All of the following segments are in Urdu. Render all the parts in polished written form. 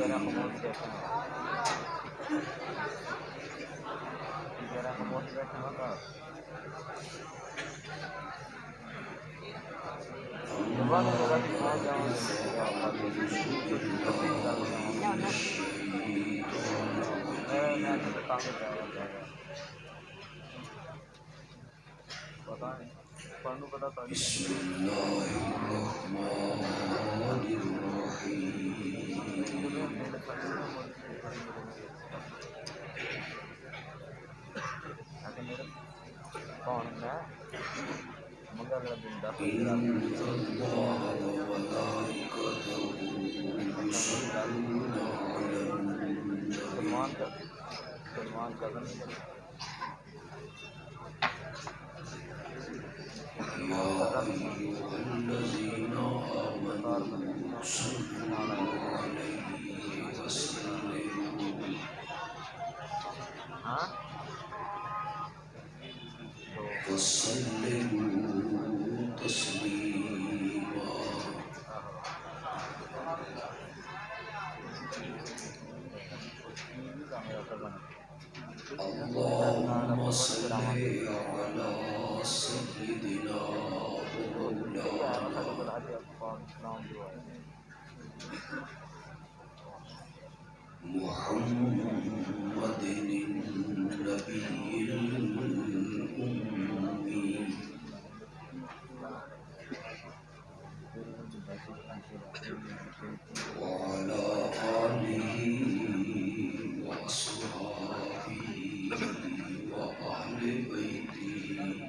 ذرا خاموش بیٹھا ذرا خاموش بیٹھا ہوگا جب ذرا دکھا جاؤں میں تو کافی جائے پتا نہیں پڑھنے پتا تو بسم اللہ الرحمن الرحیم کون میں منگا اگلا دن دس ان اللہ وملائکتہ یصلون علی النبی سلمان کا نہیں یا ایھا الذین آمنوا صلوا علیہ وسلموا ہاں وسلموا تسلیما اللهم صل على سيدنا ومولانا محمد النبي الأمي وعلى آله وأصحابه وأهل بيته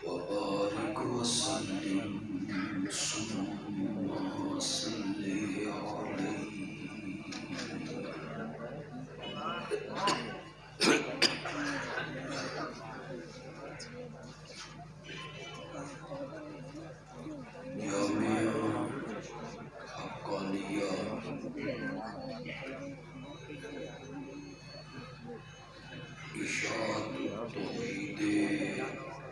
وبارك وسلم ثم صل عليه جامعہ حقانیہ اشاعت التوحید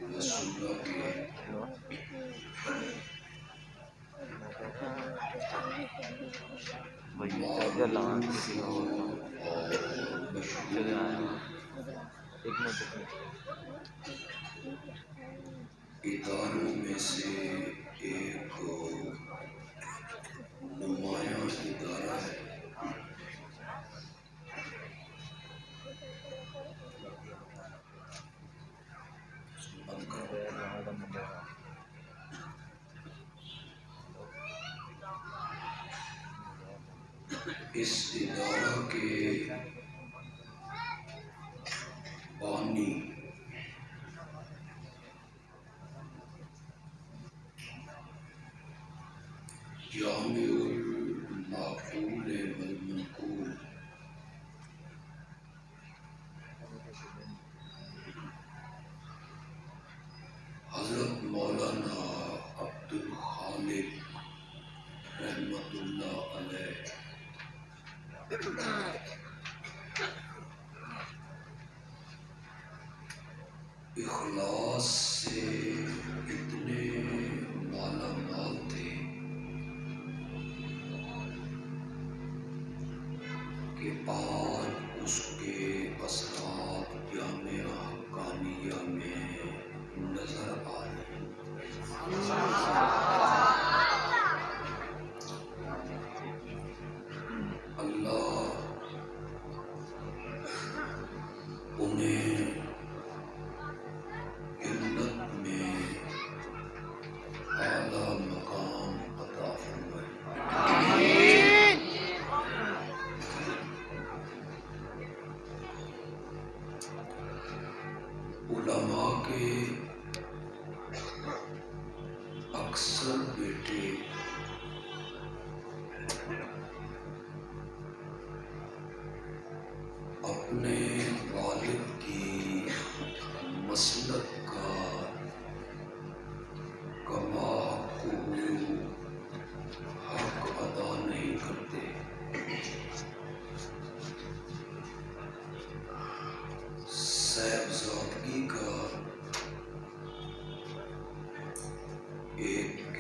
و سنت اداروں میں سے ایک نمایاں ادارہ ہے اس ادارہ کے بانی جامع المعقول والمنقول حضرت مولانا عبد الخالق رحمت اللہ علیہ اخلاص سے اتنے مالا مال تھے کہ آج اس کے اثرات جامعہ حقانیہ میں نظر آ رہے ہیں اللہ انہیں جنت میں اعلیٰ مقام عطا فرمائے علماء کے اکثر بیٹے اپنے والد کی مسلک کا کما حق ادا نہیں کرتے صاحبزادگی کا ایک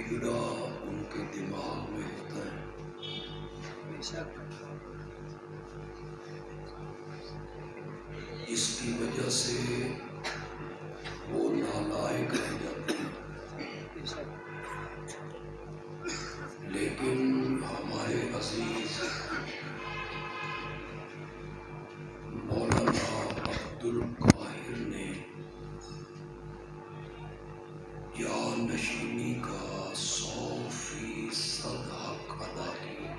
جس کی وجہ سے وہ نالائق رہ جاتے ہیں، لیکن ہمارے عزیز مولانا عبد القاہر نے جانشینی کا 100% حق ادا کیا۔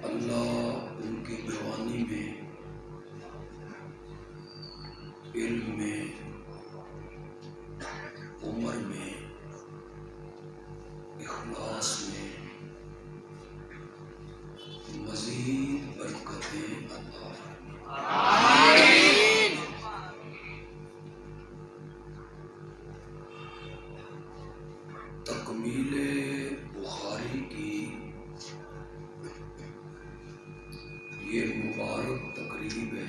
اللہ ان کی جوانی میں، علم میں، عمر میں، اخلاص میں مزید برکتیں عطا فرمائے۔ تکمیل بخاری کی یہ مبارک تقریب ہے،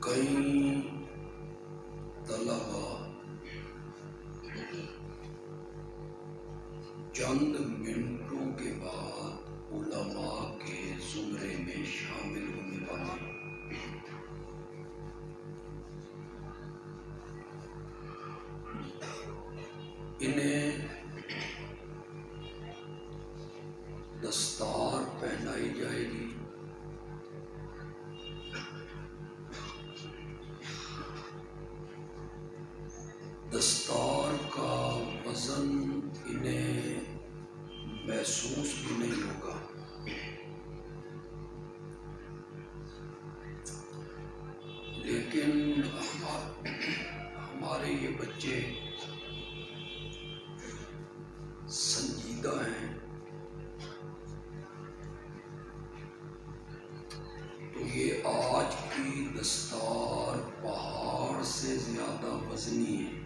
کئی طلبا چند منٹوں کے بعد علماء کے زمرے میں شامل ہونے والے ہیں۔ انہیں دستار پہنائی جائے گی، دستار کا وزن انہیں محسوس بھی نہیں ہوگا، لیکن ہمارے یہ بچے سنجیدہ ہیں، تو یہ آج کی دستار پہاڑ سے زیادہ وزنی ہے۔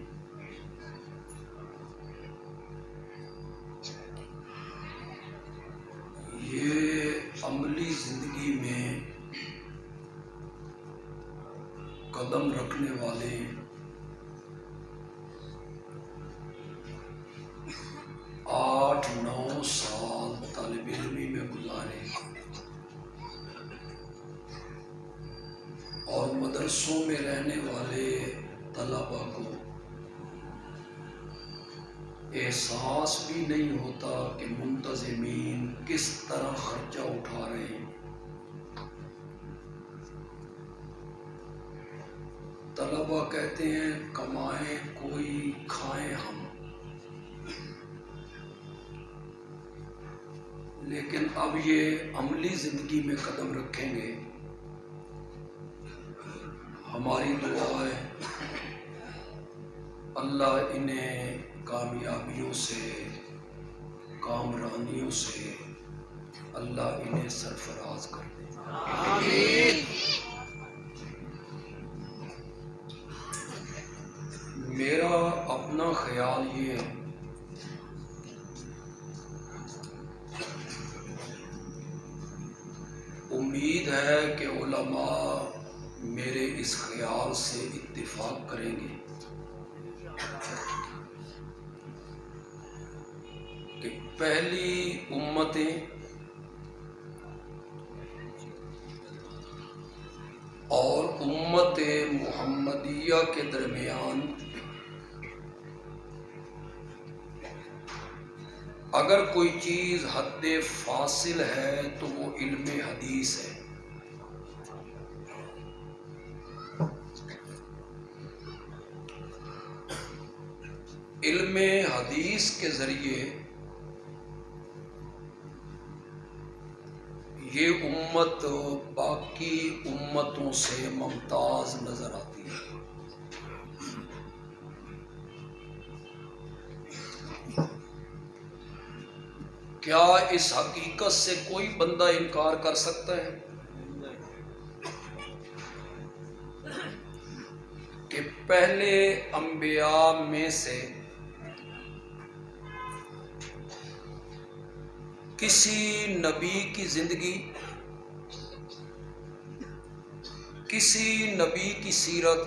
یہ عملی زندگی میں قدم رکھنے والے 8-9 سال طالب علمی میں گزارے اور مدرسوں میں رہنے والے طلبا کو احساس بھی نہیں ہوتا کہ منتظمین کس طرح خرچہ اٹھا رہے ہیں۔ طلبا کہتے ہیں کمائیں کوئی کھائیں ہم، لیکن اب یہ عملی زندگی میں قدم رکھیں گے۔ ہماری دعا ہے اللہ انہیں کامیابیوں سے، کامرانیوں سے اللہ انہیں سرفراز کر دے۔ آمین۔ میرا اپنا خیال یہ ہے امید ہے کہ علماء میرے اس خیال سے اتفاق کریں گے کہ پہلی امتیں اور امت محمدیہ کے درمیان اگر کوئی چیز حد فاصل ہے تو وہ علم حدیث ہے۔ علم حدیث کے ذریعے یہ امت باقی امتوں سے ممتاز نظر آتی ہے۔ کیا اس حقیقت سے کوئی بندہ انکار کر سکتا ہے کہ پہلے انبیاء میں سے کسی نبی کی زندگی، کسی نبی کی سیرت،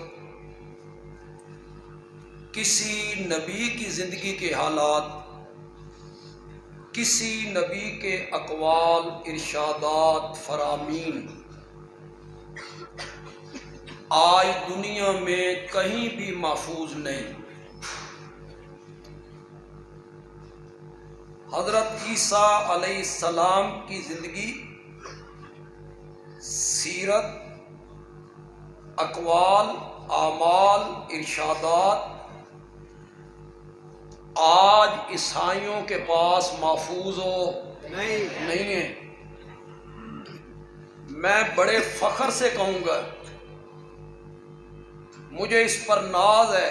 کسی نبی کی زندگی کے حالات، کسی نبی کے اقوال، ارشادات، فرامین آج دنیا میں کہیں بھی محفوظ نہیں۔ حضرت عیسیٰ علیہ السلام کی زندگی، سیرت، اقوال، اعمال، ارشادات آج عیسائیوں کے پاس محفوظ نہیں ہے۔ میں بڑے فخر سے کہوں گا، مجھے اس پر ناز ہے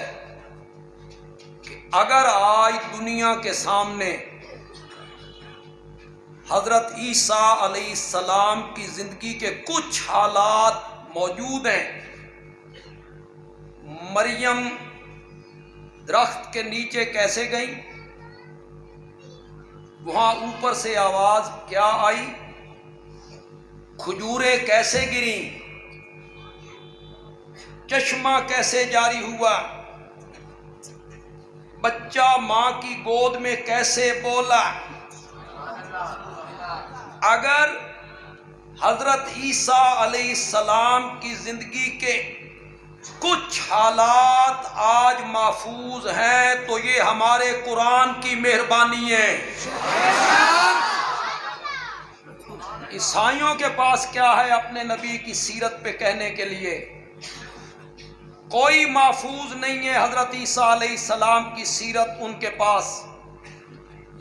کہ اگر آج دنیا کے سامنے حضرت عیسیٰ علیہ السلام کی زندگی کے کچھ حالات موجود ہیں، مریم درخت کے نیچے کیسے گئی، وہاں اوپر سے آواز کیا آئی، کھجوریں کیسے گریں، چشمہ کیسے جاری ہوا، بچہ ماں کی گود میں کیسے بولا۔ اگر حضرت عیسیٰ علیہ السلام کی زندگی کے کچھ حالات آج محفوظ ہیں تو یہ ہمارے قرآن کی مہربانی ہے۔ عیسائیوں کے پاس کیا ہے اپنے نبی کی سیرت پہ کہنے کے لیے؟ کوئی محفوظ نہیں ہے حضرت عیسیٰ علیہ السلام کی سیرت ان کے پاس۔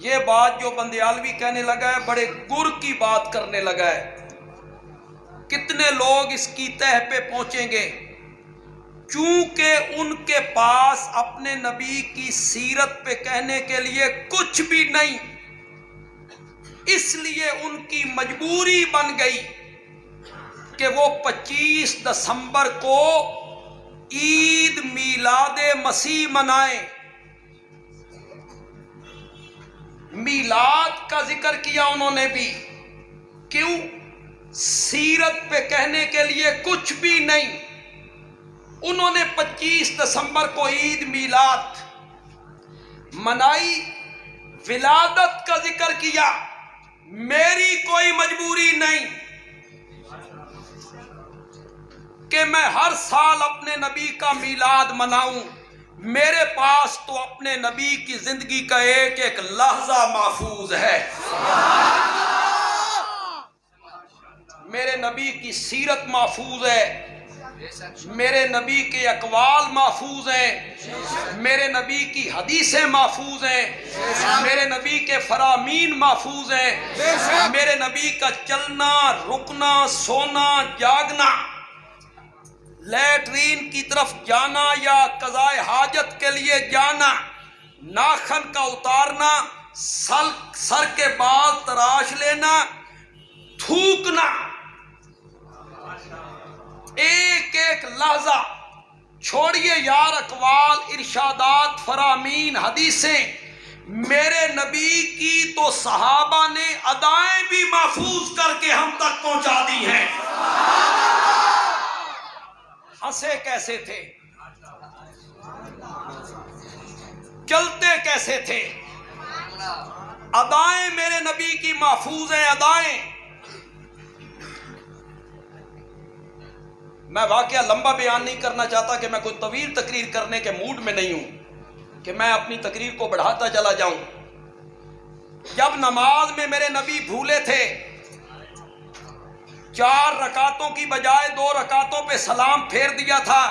یہ بات جو بندیالوی کہنے لگا ہے، بڑے گر کی بات کرنے لگا ہے۔ کتنے لوگ اس کی تہ پہ پہنچیں گے؟ چونکہ ان کے پاس اپنے نبی کی سیرت پہ کہنے کے لیے کچھ بھی نہیں، اس لیے ان کی مجبوری بن گئی کہ وہ 25 دسمبر کو عید میلاد مسیح منائیں۔ میلاد کا ذکر کیا انہوں نے بھی، کیوں؟ سیرت پہ کہنے کے لیے کچھ بھی نہیں۔ انہوں نے 25 دسمبر کو عید میلاد منائی، ولادت کا ذکر کیا۔ میری کوئی مجبوری نہیں کہ میں ہر سال اپنے نبی کا میلاد مناؤں، میرے پاس تو اپنے نبی کی زندگی کا ایک ایک لحظہ محفوظ ہے۔ میرے نبی کی سیرت محفوظ ہے، میرے نبی کے اقوال محفوظ ہیں، میرے نبی کی حدیثیں محفوظ ہیں، میرے نبی کے فرامین محفوظ ہیں، میرے نبی کا چلنا، رکنا، سونا، جاگنا، لیٹرین کی طرف جانا یا قضائے حاجت کے لیے جانا، ناخن کا اتارنا، سر کے بال تراش لینا، تھوکنا، ایک ایک لحظہ چھوڑیے یار اقوال، ارشادات، فرامین، حدیثیں، میرے نبی کی تو صحابہ نے ادائیں بھی محفوظ کر کے ہم تک پہنچا دی ہیں۔ ہنسے کیسے تھے، چلتے کیسے تھے، ادائیں میرے نبی کی محفوظ ہیں، ادائیں۔ میں واقعہ لمبا بیان نہیں کرنا چاہتا کہ میں کوئی طویل تقریر کرنے کے موڈ میں نہیں ہوں کہ میں اپنی تقریر کو بڑھاتا چلا جاؤں۔ جب نماز میں میرے نبی بھولے تھے، 4 رکعتوں کی بجائے 2 رکعتوں پہ سلام پھیر دیا تھا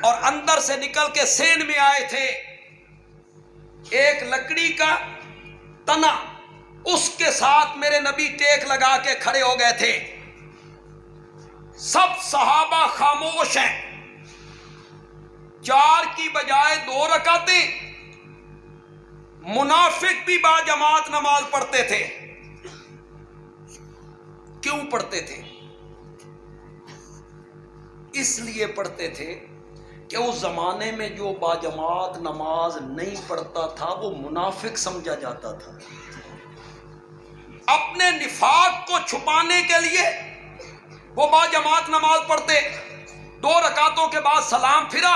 اور اندر سے نکل کے سین میں آئے تھے، ایک لکڑی کا تنا، اس کے ساتھ میرے نبی ٹیک لگا کے کھڑے ہو گئے تھے۔ سب صحابہ خاموش ہیں، 4 کی بجائے 2 رکعتیں۔ منافق بھی باجماعت نماز پڑھتے تھے۔ کیوں پڑھتے تھے؟ اس لیے پڑھتے تھے کہ اس زمانے میں جو باجماعت نماز نہیں پڑھتا تھا وہ منافق سمجھا جاتا تھا۔ اپنے نفاق کو چھپانے کے لیے وہ باجماعت نماز پڑھتے، 2 رکعتوں کے بعد سلام پھرا،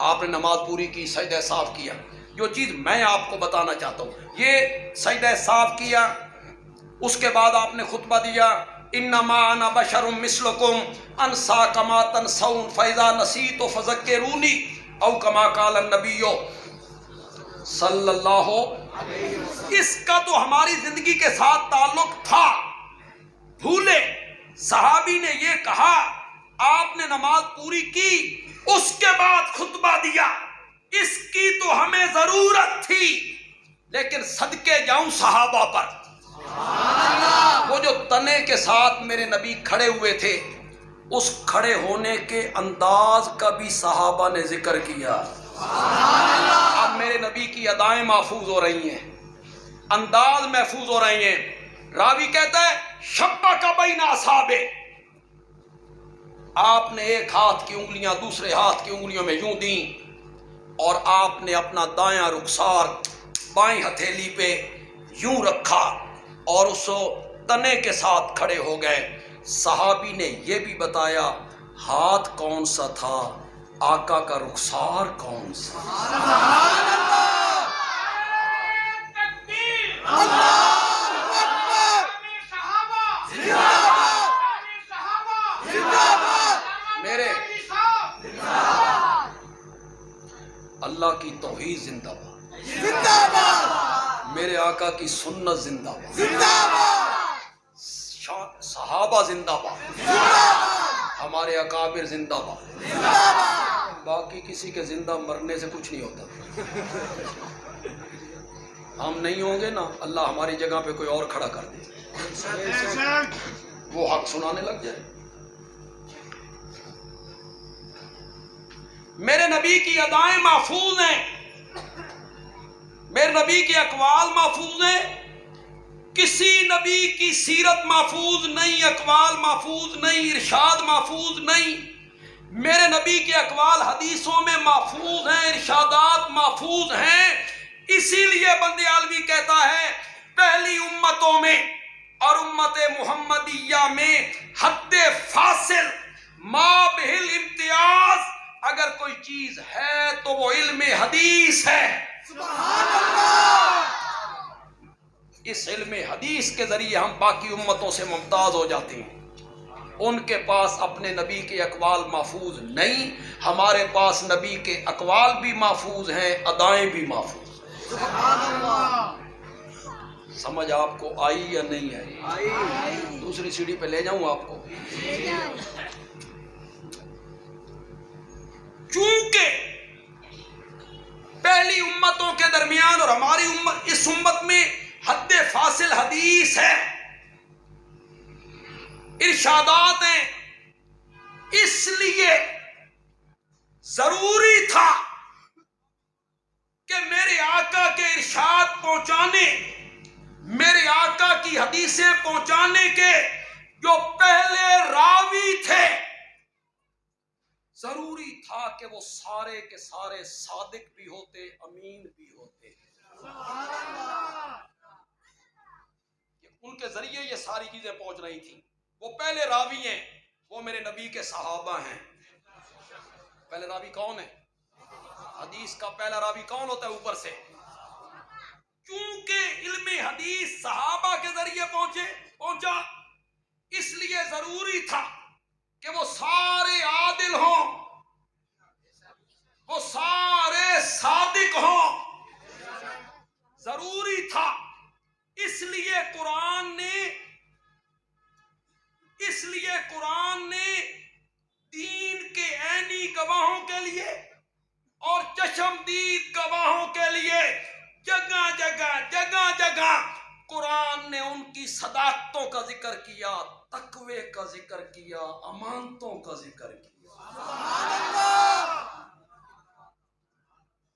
آپ نے نماز پوری کی، سجدہ صاف کیا. جو چیز میں آپ کو بتانا چاہتا ہوں، یہ سجدہ صاف کیا، اس کے بعد آپ نے خطبہ دیا، انما انا بشر مثلکم انسا کما تنسون فاذا نسیت فذکرونی او کما قال النبی صلی اللہ. اس کا تو ہماری زندگی کے ساتھ تعلق تھا، بھولے. صحابی نے یہ کہا، آپ نے نماز پوری کی، اس کے بعد خطبہ دیا، اس کی تو ہمیں ضرورت تھی، لیکن صدقے جاؤں صحابہ پر. وہ جو تنے کے ساتھ میرے نبی کھڑے ہوئے تھے، اس کھڑے ہونے کے انداز کا بھی صحابہ نے ذکر کیا. اب میرے نبی کی ادائیں محفوظ ہو رہی ہیں، انداز محفوظ ہو رہے ہیں. راوی کہتا ہے شبک بین اصابع، آپ نے ایک ہاتھ کی انگلیاں دوسرے ہاتھ کی انگلیوں میں یوں دیں، اور آپ نے اپنا دایاں رخسار بائیں ہتھیلی پہ یوں رکھا اور اس تنے کے ساتھ کھڑے ہو گئے. صحابی نے یہ بھی بتایا ہاتھ کون سا تھا، آقا کا رخسار کون سا. میرے اللہ کی توحید زندہ باد، میرے آقا کی سنت زندہ باد، صحابہ زندہ باد، ہمارے اکابر زندہ باد. باقی کسی کے زندہ مرنے سے کچھ نہیں ہوتا. ہم نہیں ہوں گے نا، اللہ ہماری جگہ پہ کوئی اور کھڑا کر دے، وہ حق سنانے لگ جائے. میرے نبی کی ادائیں محفوظ ہیں، میرے نبی کے اقوال محفوظ ہیں. کسی نبی کی سیرت محفوظ نہیں، اقوال محفوظ نہیں، ارشاد محفوظ نہیں. میرے نبی کے اقوال حدیثوں میں محفوظ ہیں، ارشادات محفوظ ہیں. اسی لیے بندے عالمی کہتا ہے پہلی امتوں میں اور امت محمدیہ میں حد فاصل ما بہل امتیاز اگر کوئی چیز ہے تو وہ علم حدیث ہے. سبحان اللہ. اس علم حدیث کے ذریعے ہم باقی امتوں سے ممتاز ہو جاتے ہیں. ان کے پاس اپنے نبی کے اقوال محفوظ نہیں، ہمارے پاس نبی کے اقوال بھی محفوظ ہیں، ادائیں بھی محفوظ. سبحان اللہ. سمجھ آپ کو آئی یا نہیں آئی؟ دوسری سیڑھی پہ لے جاؤں آپ کو. چونکہ پہلی امتوں کے درمیان اور ہماری امت، اس امت میں حد فاصل حدیث ہے، ارشادات ہیں. اس لیے ضروری تھا کہ میرے آقا کے ارشاد پہنچانے، میرے آقا کی حدیثیں پہنچانے کے جو پہلے راوی تھے، ضروری تھا کہ وہ سارے کے سارے صادق بھی ہوتے، امین بھی ہوتے. ان کے ذریعے یہ ساری چیزیں پہنچ رہی تھیں. وہ پہلے راوی ہیں، وہ میرے نبی کے صحابہ ہیں. پہلے راوی کون ہے؟ حدیث کا پہلا راوی کون ہوتا ہے اوپر سے؟ کیونکہ علم حدیث صحابہ کے ذریعے پہنچا، اس لیے ضروری تھا کہ وہ سارے عادل ہوں، وہ سارے صادق ہوں. ضروری تھا. اس لیے قرآن نے دین کے عینی گواہوں کے لیے اور چشمدید گواہوں کے لیے جگہ جگہ قرآن نے ان کی صداقتوں کا ذکر کیا، تقوی کا ذکر کیا، امانتوں کا ذکر کیا.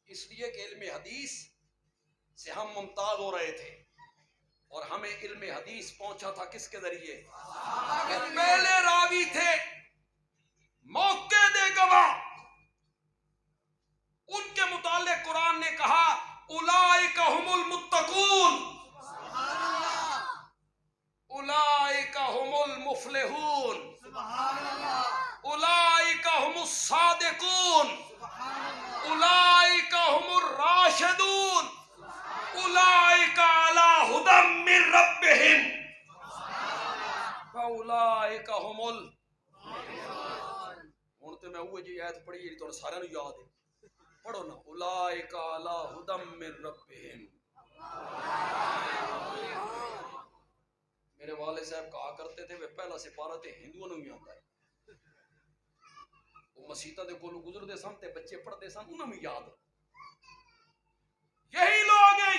اس لیے کہ علم حدیث سے ہم ممتاز ہو رہے تھے، اور ہمیں علم حدیث پہنچا تھا کس کے ذریعے؟ پہلے راوی تھے، موقع دے گواہ. ان کے متعلق قرآن نے کہا اولئک هم المتقون، اولئک هم المفلحون، اولئک هم الصادقون. من ربهم فاولئک هم ہن تے میں اوہ جی آیت پڑھی جی تھوڑا سارے نوں یاد ہے، پڑھو نا، اولئک علی ھدی من ربهم۔ میرے والد صاحب کہا کرتے تھے وہ پہلا سپارہ تے ہندوؤں نوں ہی آندا ہے، وہ مسیتاں دے کولوں گزردے سن تے بچے پڑھدے سن، انہاں نوں یاد ہے۔ یہی لوگ ہیں،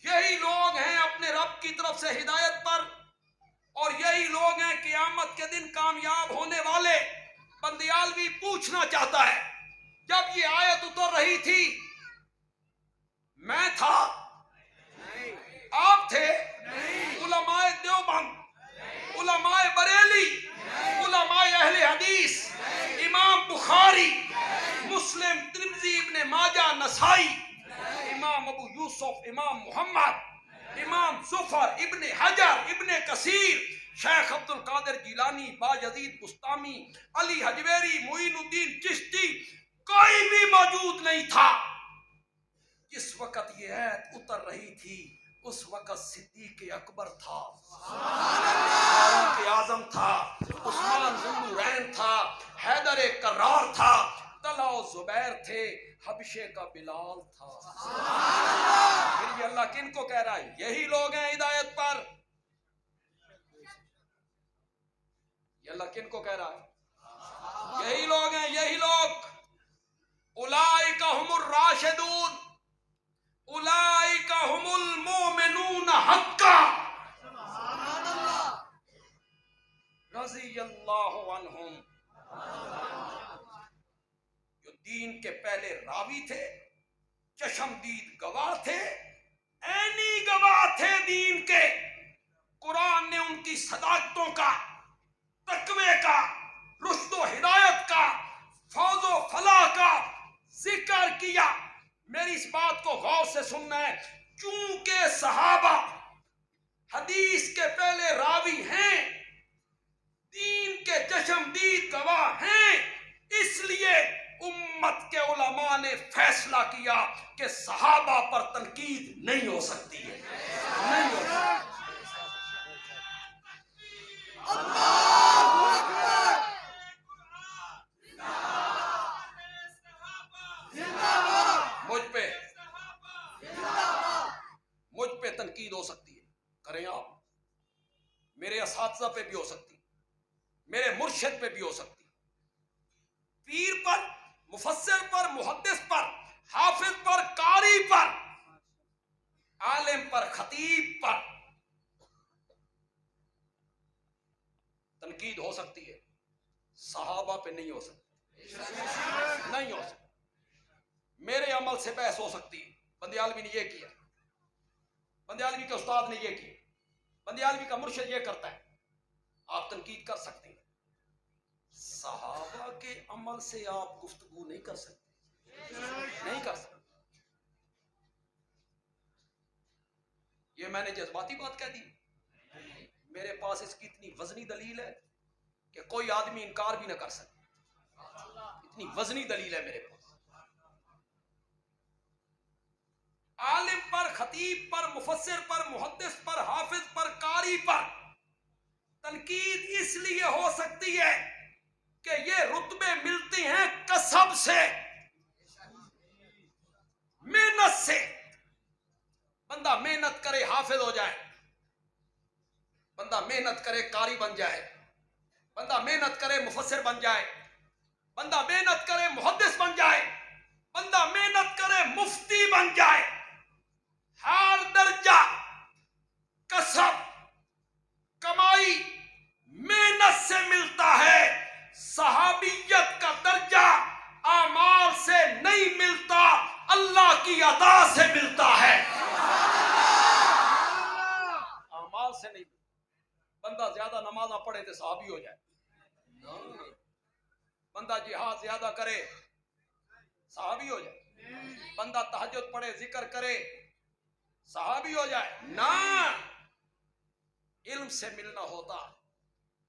یہی لوگ ہیں اپنے رب کی طرف سے ہدایت پر، اور یہی لوگ ہیں قیامت کے دن کامیاب ہونے والے۔ بندیالوی پوچھنا چاہتا ہے، جب یہ آیت اتر رہی تھی میں تھا، آپ تھے، علماء دیوبند، علماء بریلی، علماء اہل حدیث، امام بخاری، مسلم، ترمذی، ابن ماجہ، نسائی، امام ابو یوسف، امام محمد، امام زفر، ابن حجر، ابن کثیر، شیخ عبد القادر جیلانی، باجدید بستامی، علی حجویری، معین الدین چشتی، کوئی بھی موجود نہیں تھا۔ جس وقت یہ آیت اتر رہی تھی اس وقت صدیق اکبر تھا، فاروق اعظم تھا، عثمان ذو النورین تھا، حیدر کرار تھا، طلحہ و زبیر تھے، حبشے کا بلال تھا۔ پھر یہ اللہ کن کو کہہ رہا ہے؟ یہی لوگ ہیں ہدایت پر۔ یہ اللہ کن کو کہہ رہا ہے؟ یہی لوگ ہیں، یہی لوگ۔ اولئک هم الراشدون، اولئک هم المؤمنون حقا رضی اللہ عنہم۔ جو دین کے پہلے راوی تھے، چشمدید گواہ تھے، عینی گواہ تھے دین کے، قرآن نے ان کی صداقتوں کا، تقوی کا، رشد و ہدایت کا، فوز و فلاح کا ذکر کیا۔ میری اس بات کو غور سے سننا ہے، چونکہ صحابہ حدیث کے پہلے راوی ہیں، دین کے چشمدید گواہ ہیں، اس لیے امت کے علماء نے فیصلہ کیا کہ صحابہ پر تنقید نہیں ہو سکتی ہے، نہیں ہو سکتی۔ مجھ پہ تنقید ہو سکتی ہے، کریں آپ، میرے اساتذہ پہ بھی ہو سکتی، میرے مرشد پہ بھی ہو سکتی، پیر پر، مفسر پر، محدث پر، حافظ پر، قاری پر، عالم پر، خطیب پر تنقید ہو سکتی ہے، صحابہ پہ نہیں ہو سکتی، نہیں ہو سکتی۔ میرے عمل سے بحث ہو سکتی ہے، بندیالوی نے یہ کیا، بندیالوی کے استاد نے یہ کیا، بندیالوی کا مرشد یہ کرتا ہے، آپ تنقید کر سکتے ہیں۔ صحابہ کے عمل سے آپ گفتگو نہیں کر سکتے، نہیں کر سکتے۔ یہ میں نے جذباتی بات کہہ دی، میرے پاس اس کی اتنی وزنی دلیل ہے کہ کوئی آدمی انکار بھی نہ کر سکے، اتنی وزنی دلیل ہے میرے پاس۔ عالم پر، خطیب پر، مفسر پر، محدث پر، حافظ پر، قاری پر تنقید اس لیے ہو سکتی ہے کہ یہ رتبے ملتے ہیں کسب سے، محنت سے۔ بندہ محنت کرے حافظ ہو جائے، بندہ محنت کرے قاری بن جائے، بندہ محنت کرے مفسر بن جائے، بندہ محنت کرے محدث بن جائے، بندہ محنت کرے مفتی بن جائے۔ ہر درجہ کسب، کمائی، محنت سے ملتا ہے۔ صحابیت کا درجہ اعمال سے نہیں ملتا، اللہ کی عطا سے ملتا ہے، اعمال سے نہیں ملتا۔ بندہ زیادہ نماز نہ پڑھے تو صحابی ہو جائے، بندہ جہاد زیادہ کرے صحابی ہو جائے، بندہ تہجد پڑھے، ذکر کرے، صحابی ہو جائے نہ۔ علم سے ملنا ہوتا،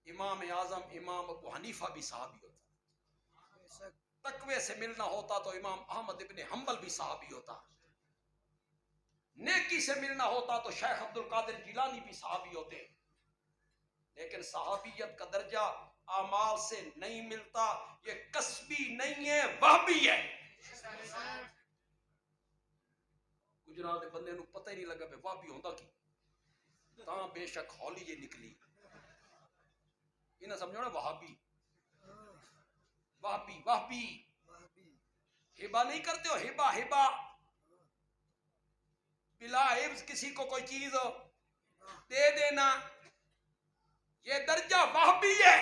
امام اعظم امام ابو حنیفہ بھی صحابی ہوتا، تقوی سے ملنا ہوتا تو امام احمد ابن حنبل بھی صحابی ہوتا، نیکی سے ملنا ہوتا تو شیخ عبد القادر جیلانی بھی صحابی ہوتے، لیکن صحابیت کا درجہ اعمال سے نہیں ملتا، یہ کسبی نہیں ہے، وہابی ہے۔ گجرات کے بندے نو پتہ ہی نہیں لگا کہ وہابی ہوندا کی، تاں بے شک ہولی یہ نکلی، انہیں سمجھو نا وہابی، وہابی وہابی ہبا نہیں کرتے ہو، ہبا ہبا بلا حفظ کسی کو کوئی چیز دے دینا، یہ درجہ وہابی ہے۔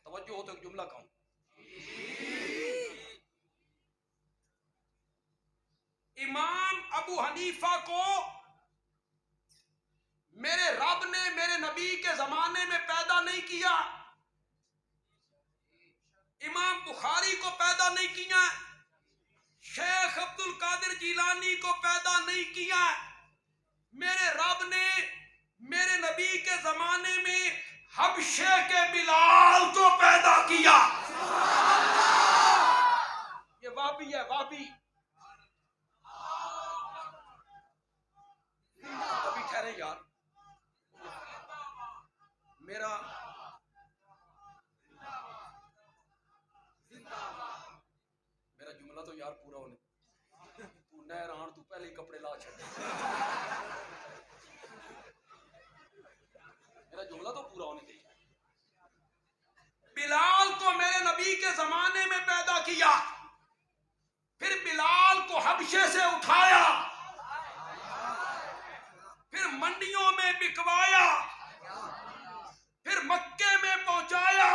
توجہ ہو تو ایک جملہ کہوں، امام ابو حنیفہ کو میرے رب نے میرے نبی کے زمانے میں پیدا نہیں کیا، امام بخاری کو پیدا نہیں کیا، شیخ عبد القادر جیلانی کو پیدا نہیں کیا، میرے رب نے میرے نبی کے زمانے میں حبشے کے بلال کو پیدا کیا۔ یہ وہابی ہے، وہابی۔ ابھی ٹھہرے یار، میرا جملہ تو یار پورا ہونے، تو نہر آن تو پہلے ہی کپڑے لا چھڑ، میرا جملہ تو پورا ہونے دے۔ بلال کو میرے نبی کے زمانے میں پیدا کیا، پھر بلال کو حبشے سے اٹھایا، پھر منڈیوں میں بکوایا، پھر مکے میں پہنچایا،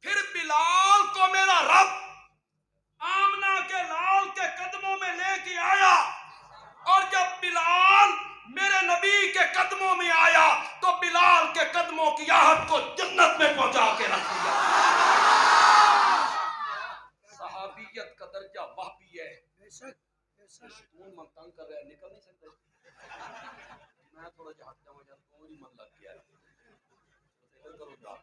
پھر بلال کو میرا رب آمنہ کے لال کے قدموں میں لے کے آیا، اور جب بلال میرے نبی کے قدموں میں آیا تو بلال کے قدموں کی آہٹ کو جنت میں پہنچا کے رکھ دیا۔ صحابیت کا درجہ وہابی ہے۔ تون من تنگ کر رہا ہے، نکل نہیں سکتے، میں تھوڑا جا ہٹ جاؤں یار، تو ہی من لگ گیا ہے، کرو جا۔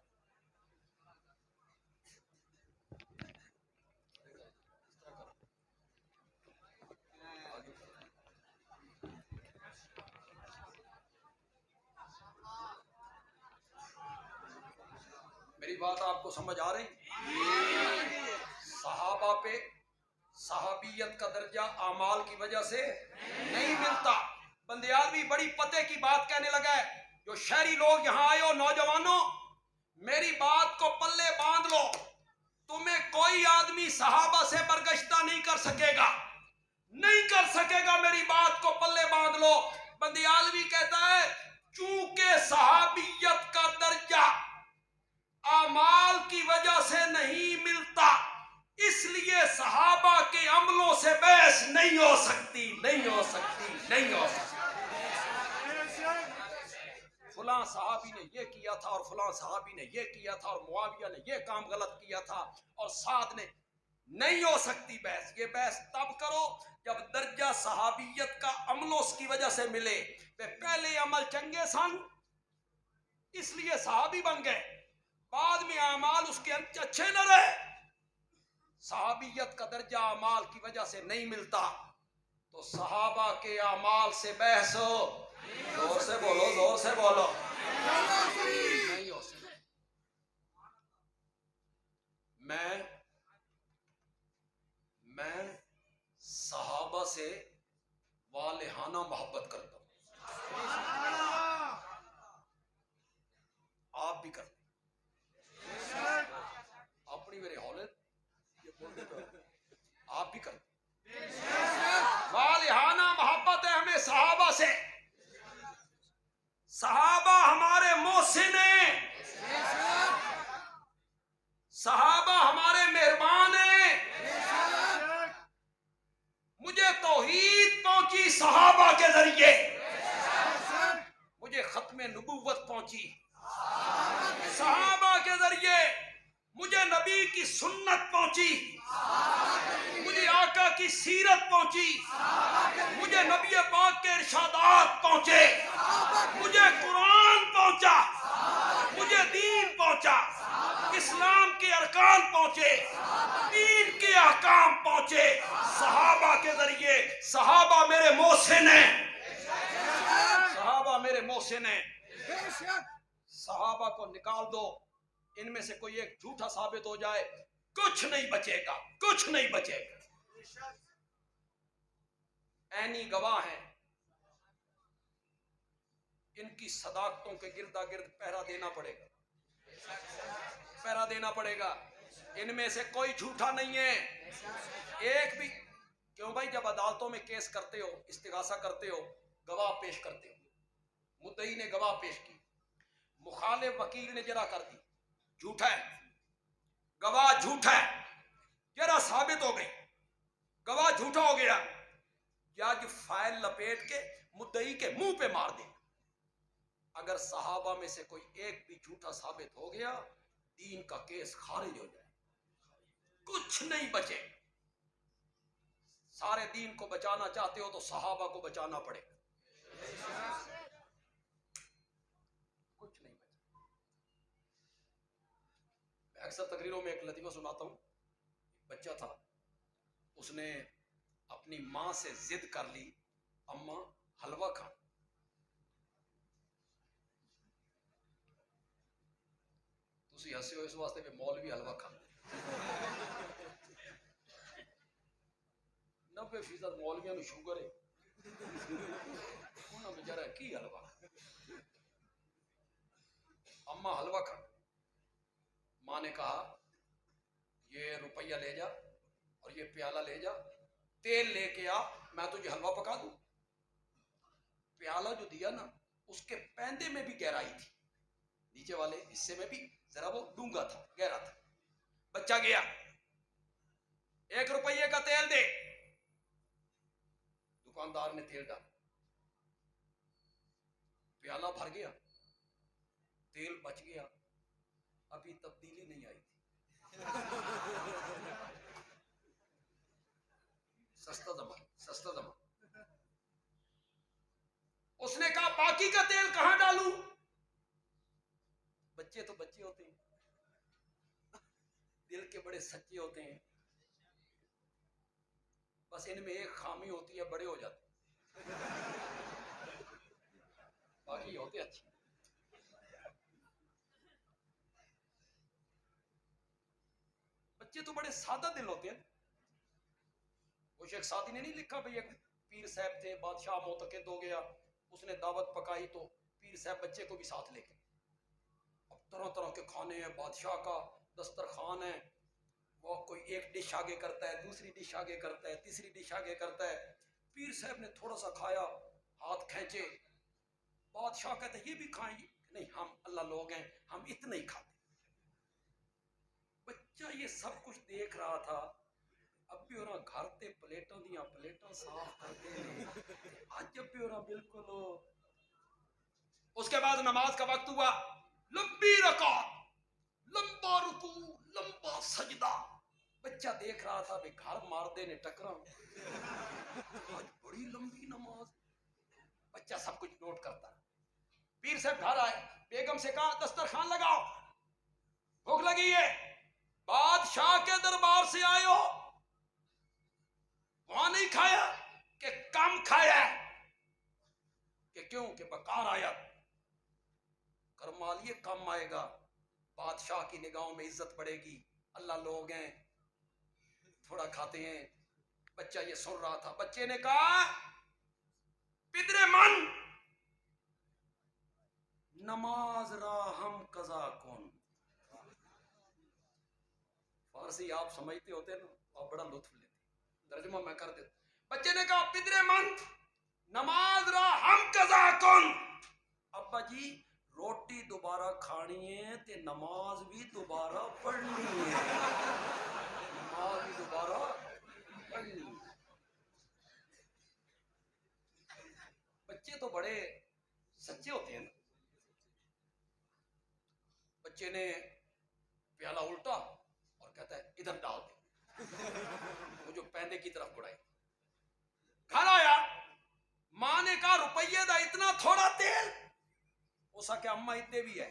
میری بات آپ کو سمجھ آ رہی؟ صحابہ پہ صحابیت کا درجہ اعمال کی وجہ سے نہیں ملتا۔ بندیالوی بڑی پتے کی بات کہنے لگا ہے، جو شہری لوگ یہاں آئے ہو، نوجوانوں میری بات کو پلے باندھ لو، تمہیں کوئی آدمی صحابہ سے برگشتہ نہیں کر سکے گا، نہیں کر سکے گا، میری بات کو پلے باندھ لو۔ بندیالوی کہتا ہے چونکہ صحابیت کا درجہ اعمال کی وجہ سے نہیں ملتا، اس لیے صحابہ کے عملوں سے بحث نہیں ہو سکتی، نہیں ہو سکتی، نہیں ہو سکتی۔ فلاں صحابی نے یہ کیا تھا اور فلاں صحابی نے یہ کیا تھا اور معاویہ نے یہ کام غلط کیا تھا اور سعد نے، نہیں ہو سکتی بحث۔ یہ بحث تب کرو جب درجہ صحابیت کا عملوں کی وجہ سے ملے۔ پہلے عمل چنگے سن اس لیے صحابی بن گئے، بعد میں اعمال اس کے اچھے نہ رہے۔ صحابیت کا درجہ اعمال کی وجہ سے نہیں ملتا، تو صحابہ کے اعمال سے بحث ہو، زور سے بولو، زور سے بولو، نہیں ہو سکتا۔ میں صحابہ سے والہانہ محبت کرتا ہوں، آپ بھی کرتے اپنی میرے ہولے آپ بھی کرتے، والہانہ محبت ہے ہمیں صحابہ سے۔ صحابہ ہمارے محسن ہیں، صحابہ ہمارے مہربان ہیں۔ مجھے توحید پہنچی صحابہ کے ذریعے، مجھے ختم نبوت پہنچی صحابہ کے ذریعے، مجھے نبی کی سنت پہنچی، مجھے آقا کی سیرت پہنچی، مجھے نبی پاک کے ارشادات پہنچے، مجھے قرآن پہنچا، مجھے دین پہنچا۔ اسلام کے ارکان پہنچے، دین کے احکام پہنچے صحابہ کے ذریعے۔ صحابہ میرے محسن ہیں، صحابہ میرے محسن ہیں۔ صحابہ کو نکال دو، ان میں سے کوئی ایک جھوٹا ثابت ہو جائے، کچھ نہیں بچے گا، کچھ نہیں بچے گا۔ عینی گواہ ہیں، ان کی صداقتوں کے گردا گرد پہرا دینا پڑے گا، پہرا دینا پڑے گا۔ ان میں سے کوئی جھوٹا نہیں ہے، ایک بھی۔ کیوں بھائی؟ جب عدالتوں میں کیس کرتے ہو، استغاثہ کرتے ہو، گواہ پیش کرتے ہو، مدعی نے گواہ پیش کی، مخالف وکیل نے جرا کر دی، جھوٹا ہے، گواہ جھوٹا ہے، جرا ثابت ہو گئی، گواہ جھوٹا ہو گیا، جج فائل لپیٹ کے مدعی کے منہ پہ مار دے۔ اگر صحابہ میں سے کوئی ایک بھی جھوٹا ثابت ہو گیا، دین کا کیس خارج ہو جائے، کچھ نہیں بچے۔ سارے دین کو بچانا چاہتے ہو تو صحابہ کو بچانا پڑے گا، کچھ نہیں بچے۔ میں اکثر تقریروں میں ایک لطیفہ سناتا ہوں۔ بچہ تھا، اس نے اپنی ماں سے ضد کر لی، اماں حلوہ کھانا۔ تسی ہنسے ہو اس واسطے کہ مولوی حلوہ کھانا، 90% مولویاں نو شوگر ہے، انہاں بیچارہ کی حلوہ۔ اماں حلوہ کھانا، ماں نے کہا یہ روپیہ لے جا اور یہ پیالہ لے جا، تیل لے کے آ، میں تجھے حلوہ پکا دوں۔ پیالہ جو دیا نا، اس کے پیندے میں بھی گہرائی تھی، نیچے والے حصے میں بھی ذرا وہ ڈونگا تھا، گہرا تھا۔ بچہ گیا، 1 روپیے کا تیل دے، دکاندار نے تیل ڈالا، پیالہ بھر گیا، تیل بچ گیا، ابھی تبدیلی نہیں آئی تھی۔ سستا زمان، سستا زمان۔ اس نے کہا باقی کا تیل کہاں ڈالوں؟ بچے تو بچے ہوتے ہیں، دل کے بڑے سچے ہوتے ہیں، بس ان میں ایک خامی ہوتی ہے، بڑے ہو جاتے ہیں، باقی ہوتے اچھے۔ بچے تو بڑے سادہ دل ہوتے ہیں۔ وہ شیخ سعدی نے نہیں لکھا بھئی ایک پیر صاحب تھے، بادشاہ معتقد ہو گیا، اس نے دعوت پکائی تو پیر صاحب بچے کو بھی ساتھ لے کے، اب طرح طرح کے کھانے ہیں، بادشاہ کا دسترخوان ہے، وہ کوئی ایک ڈش آگے کرتا ہے، دوسری ڈش آگے کرتا ہے، تیسری ڈش آگے کرتا ہے۔ پیر صاحب نے تھوڑا سا کھایا، ہاتھ کھینچے، بادشاہ کہتے ہیں یہ بھی کھائیں گے؟ نہیں، ہم اللہ لوگ ہیں، ہم اتنا ہی کھاتے۔ بچہ یہ سب کچھ دیکھ رہا تھا، اب بھی اور گھر تے پلیٹاں دیاں پلیٹاں صاف کرتے ہیں، آج جب بھی اور بالکل ہو۔ اس کے بعد نماز کا وقت ہوا، لمبی رکعت، لمبا رکوع، لمبا سجدہ۔ بچہ دیکھ رہا تھا بے گھر مار دے نے ٹکرا، آج بڑی لمبی نماز۔ بچہ سب کچھ نوٹ کرتا۔ پیر صاحب گھر آئے، بیگم سے کہا دسترخوان لگاؤ، بھوک لگی ہے۔ بادشاہ کے دربار سے آئے ہو، وہاں نہیں کھایا کہ کم کھایا ہے؟ کہ کیوں؟ کہ بکار آیا، کرمالیے کم آئے گا، بادشاہ کی نگاہوں میں عزت بڑھے گی، اللہ لوگ ہیں، تھوڑا کھاتے ہیں۔ بچہ یہ سن رہا تھا، بچے نے کہا پدر من نماز را ہم قضا کن۔ فارسی آپ سمجھتے ہوتے نا، آپ بڑا لطف لیتے، ترجمہ میں کر دیتا۔ بچے نے کہا پدر من نماز را ہم قضا کن۔ ابا جی روٹی دوبارہ کھانی ہے تے نماز بھی دوبارہ پڑھنی ہے، نماز بھی دوبارہ پڑھنی ہے۔ بچے تو بڑے سچے ہوتے ہیں نا۔ بچے نے پیالہ الٹا اور کہتا ہے ادھر ڈال دے، وہ جو پیندے کی طرف بڑھائی۔ گھر آیا، ماں نے کہا روپیے دا اتنا تھوڑا تیل، اسا کہ اماں اتنے بھی ہے۔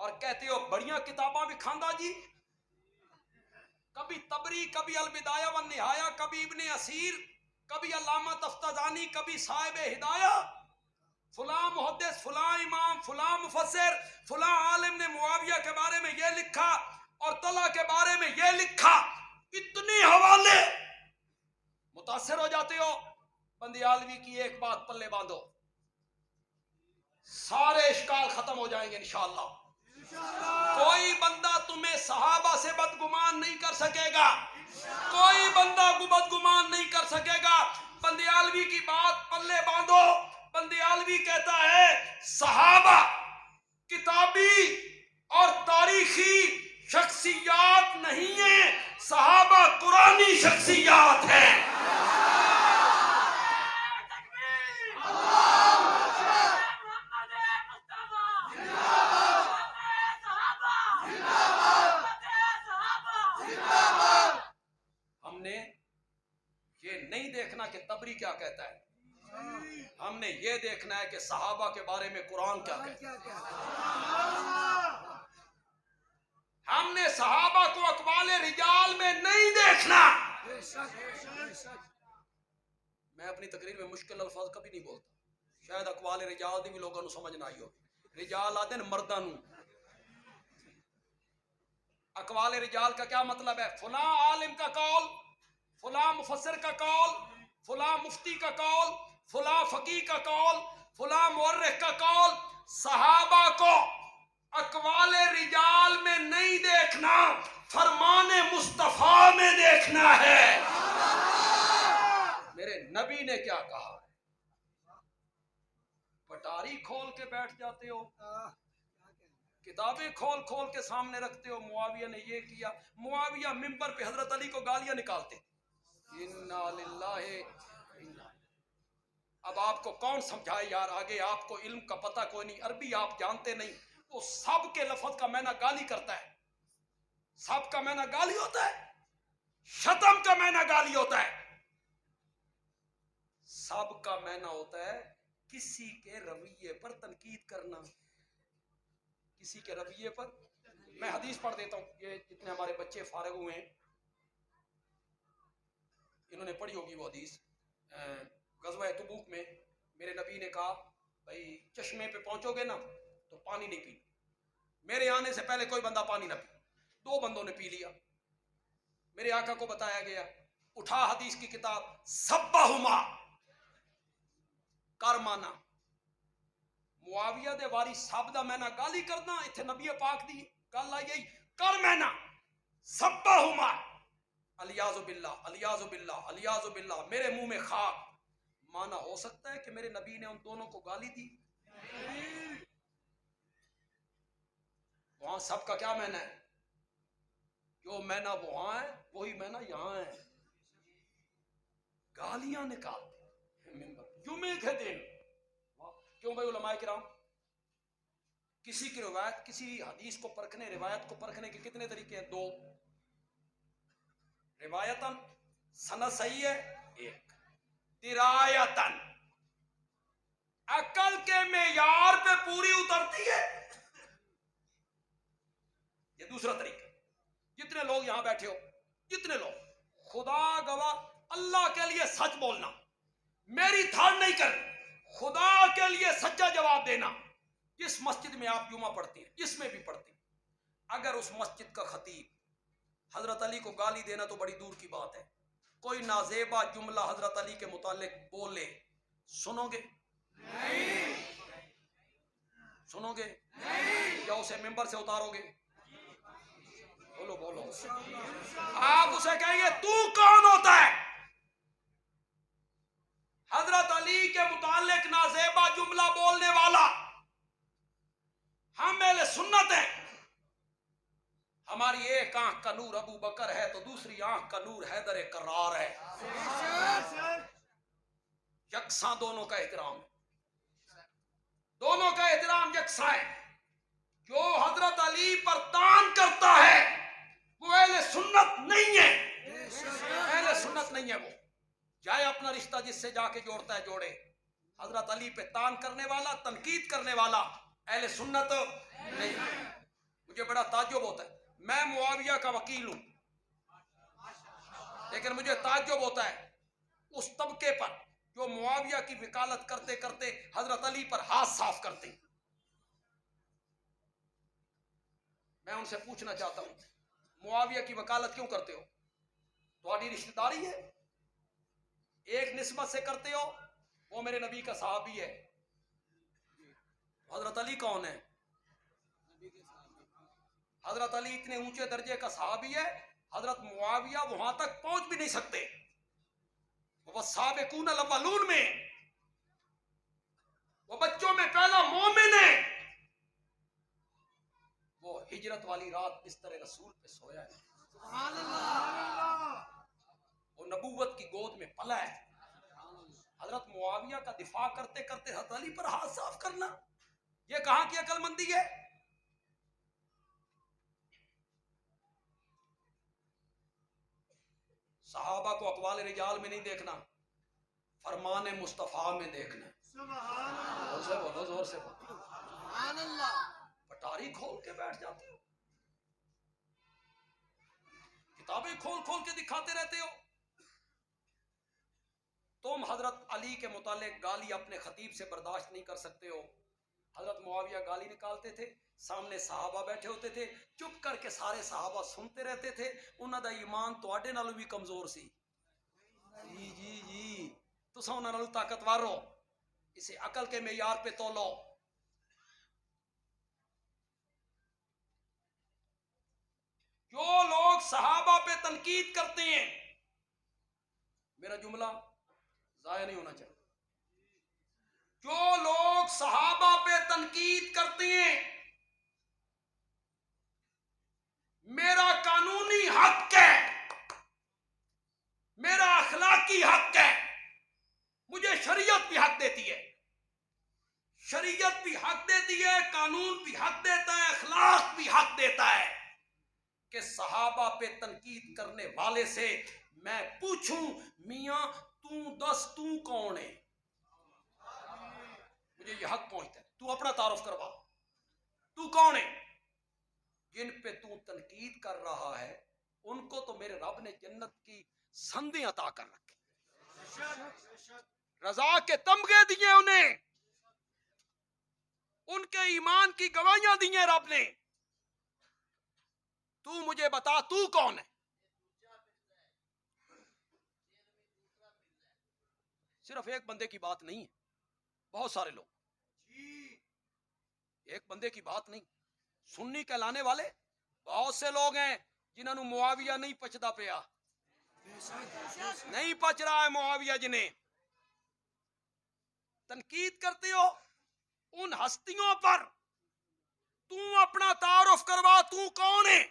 اور کہتے ہو بڑیاں کتاباں بھی کھاندہ جی، کبھی تبری، کبھی البدایہ والنہایہ، کبھی ابن اسیر، کبھی علامہ تفتزانی، کبھی صاحب ہدایہ، فلاں محدث، فلاں امام، فلاں مفسر، فلاں عالم نے معاویہ کے بارے میں یہ لکھا اور طلحہ کے بارے میں یہ لکھا، اتنے حوالے، متاثر ہو جاتے ہو۔ بندیالوی کی ایک بات پلے باندھو، سارے اشکال ختم ہو جائیں گے انشاءاللہ۔ کوئی بندہ تمہیں صحابہ سے بدگمان نہیں کر سکے گا، کوئی بندہ بدگمان نہیں کر سکے گا۔ بندیالوی کی بات پلے باندھو، بندیالوی کہتا ہے صحابہ کتابی اور تاریخی شخصیات نہیں ہیں، صحابہ قرآنی شخصیات ہیں۔ ہم نے یہ نہیں دیکھنا کہ تبری کیا کہتا ہے، ہم نے یہ دیکھنا ہے کہ صحابہ کے بارے میں قرآن کیا کہتا ہے۔ ہم نے صحابہ کو اقوال رجال میں نہیں دیکھنا۔ میں اپنی تقریر میں مشکل الفاظ کبھی نہیں بولتا، شاید اقوال رجال دی بھی لوگوں نو سمجھ نہ آئی ہو۔ رجال آتے ہیں مرداں نو، اقوال رجال کا کیا مطلب ہے؟ فلاں عالم کا قول، فلاں مفسر کا قول، فلاں مفتی کا قول، فلاں فقیہ کا قول، فلاں مورخ کا قول۔ صحابہ کو اقوال رجال میں نہیں دیکھنا، فرمان مصطفیٰ میں دیکھنا ہے۔ میرے نبی نے کیا کہا ہے؟ پٹاری کھول کے بیٹھ جاتے ہو، کتابیں کھول کھول کے سامنے رکھتے ہو، معاویہ نے یہ کیا، معاویہ منبر پہ حضرت علی کو گالیاں نکالتے۔ انا للہ۔ اب آپ کو کون سمجھائے یار، آگے آپ کو علم کا پتہ کوئی نہیں، عربی آپ جانتے نہیں، وہ سب کے لفظ کا معنی گالی کرتا ہے، سب کا معنی گالی ہوتا ہے، شتم کا معنی گالی ہوتا ہے، سب کا معنی ہوتا ہے کسی کے رویے پر تنقید کرنا، کسی کے رویے پر۔ میں حدیث پڑھ دیتا ہوں، یہ جتنے ہمارے بچے فارغ ہوئے ہیں انہوں نے پڑھی ہوگی وہ حدیث۔ غزوہ تبوک میں میرے نبی نے کہا بھائی چشمے پہ پہنچو گے نا تو پانی نہیں پی، میرے آنے سے پہلے کوئی بندہ پانی نہ پی، دو بندوں نے پی لیا، میرے آقا کو بتایا گیا، اٹھا حدیث کی کتاب، سبہما کر مانا، معاویہ دے واری سب دا مینا گالی کرنا، اتھے نبی پاک دی گل آئی گئی کر مینا سبہما، الیاذ باللہ الیاذ باللہ الیاذ باللہ، میرے منہ میں خاک۔ مانا ہو سکتا ہے کہ میرے نبی نے ان دونوں کو گالی دی؟ وہاں سب کا کیا معنی ہے؟ جو معنی وہاں ہے وہی معنی یہاں ہے، گالیاں نکالتے جمعے کے دن۔ کیوں بھائی علماء کرام، کسی کی روایت، کسی حدیث کو پرکھنے، روایت کو پرکھنے کے کتنے طریقے ہیں؟ دو، روایتاً سند صحیح ہے، ایک درایتاً عقل کے معیار پہ پوری اترتی ہے، یہ دوسرا طریقہ۔ جتنے لوگ یہاں بیٹھے ہو، جتنے لوگ، خدا گواہ، اللہ کے لیے سچ بولنا، میری تھاڑ نہیں کرنی، خدا کے لیے سچا جواب دینا۔ جس مسجد میں آپ جمعہ پڑھتی ہیں، جس میں بھی پڑھتی ہیں، اگر اس مسجد کا خطیب حضرت علی کو گالی دینا تو بڑی دور کی بات ہے، کوئی نازیبا جملہ حضرت علی کے متعلق بولے، سنو گے؟ نہیں۔ سنو گے؟ نہیں۔ یا اسے ممبر سے اتارو گے؟ بولو بولو۔ آپ اسے کہیں گے تو کون ہوتا ہے حضرت علی کے متعلق نازیبا جملہ بولنے والا؟ ہم اہل سنت ہیں، ہماری ایک آنکھ کا نور ابو بکر ہے تو دوسری آنکھ کا نور حیدر کرار ہے، یکساں دونوں کا احترام ہے، دونوں کا احترام یکساں ہے۔ جو حضرت علی پر تان کرتا ہے وہ اہل سنت نہیں ہے، اہل سنت نہیں ہے، وہ جائے اپنا رشتہ جس سے جا کے جوڑتا ہے جوڑے، حضرت علی پہ تان کرنے والا، تنقید کرنے والا اہل سنت نہیں ہے۔ مجھے بڑا تعجب ہوتا ہے، میں معاویہ کا وکیل ہوں، لیکن مجھے تعجب ہوتا ہے اس طبقے پر جو معاویہ کی وکالت کرتے کرتے حضرت علی پر ہاتھ صاف کرتے ہیں۔ میں ان سے پوچھنا چاہتا ہوں، معاویہ کی وکالت کیوں کرتے ہو؟ تمہاری رشتہ داری ہے، ایک نسبت سے کرتے ہو، وہ میرے نبی کا صحابی ہے۔ حضرت علی کون ہے؟ حضرت علی اتنے اونچے درجے کا صحابی ہے، حضرت معاویہ وہاں تک پہنچ بھی نہیں سکتے، وہ سابقون الاولون میں، وہ بچوں میں پہلا مومن ہے، وہ ہجرت والی رات بستر رسول پہ سویا ہے، سبحان اللہ، وہ نبوت کی گود میں پلا ہے۔ حضرت معاویہ کا دفاع کرتے کرتے حضرت علی پر ہاتھ صاف کرنا، یہ کہاں کی عقل مندی ہے؟ صحابہ کو اقوال رجال میں نہیں دیکھنا، فرمان مصطفیٰ میں دیکھنا۔ سبحان زور سے بولو، زور سے بولو۔ سبحان اللہ، پٹاری کھول کے بیٹھ جاتے ہو، کتابیں کھول کھول کے دکھاتے رہتے ہو۔ تم حضرت علی کے متعلق گالی اپنے خطیب سے برداشت نہیں کر سکتے ہو، حضرت معاویہ گالی نکالتے تھے، سامنے صحابہ بیٹھے ہوتے تھے، چپ کر کے سارے صحابہ سنتے رہتے تھے، انہاں دا ایمان تواڈے نالوں بھی کمزور سی۔ جی تساں انہاں نالوں طاقتور ہو، اسے عقل کے معیار پہ تولو۔ جو لوگ صحابہ پہ تنقید کرتے ہیں، میرا جملہ ضائع نہیں ہونا چاہیے، جو لوگ صحابہ پہ تنقید کرتے ہیں، میرا قانونی حق ہے، میرا اخلاقی حق ہے، مجھے شریعت بھی حق دیتی ہے، شریعت بھی حق دیتی ہے، قانون بھی حق دیتا ہے، اخلاق بھی حق دیتا ہے کہ صحابہ پہ تنقید کرنے والے سے میں پوچھوں، میاں تو دس تو کون ہے؟ مجھے یہ حق پہنچتا ہے، تو اپنا تعارف کروا، تو کون ہے؟ جن پہ تو تنقید کر رہا ہے ان کو تو میرے رب نے جنت کی سندیں عطا کر رکھے، رضا کے تمغے دیے انہیں، ان کے ایمان کی گواہیاں دی ہیں رب نے۔ تو مجھے بتا تو کون ہے؟ صرف ایک بندے کی بات نہیں ہے، بہت سارے لوگ، ایک بندے کی بات نہیں، سنی کہلانے والے بہت سے لوگ ہیں جنہوں نے معاویہ نہیں پچدا پیا، نہیں پچ رہا ہے معاویہ، جنہیں تنقید کرتے ہو ان ہستیوں پر، تو اپنا تعارف کروا، تو کون ہے؟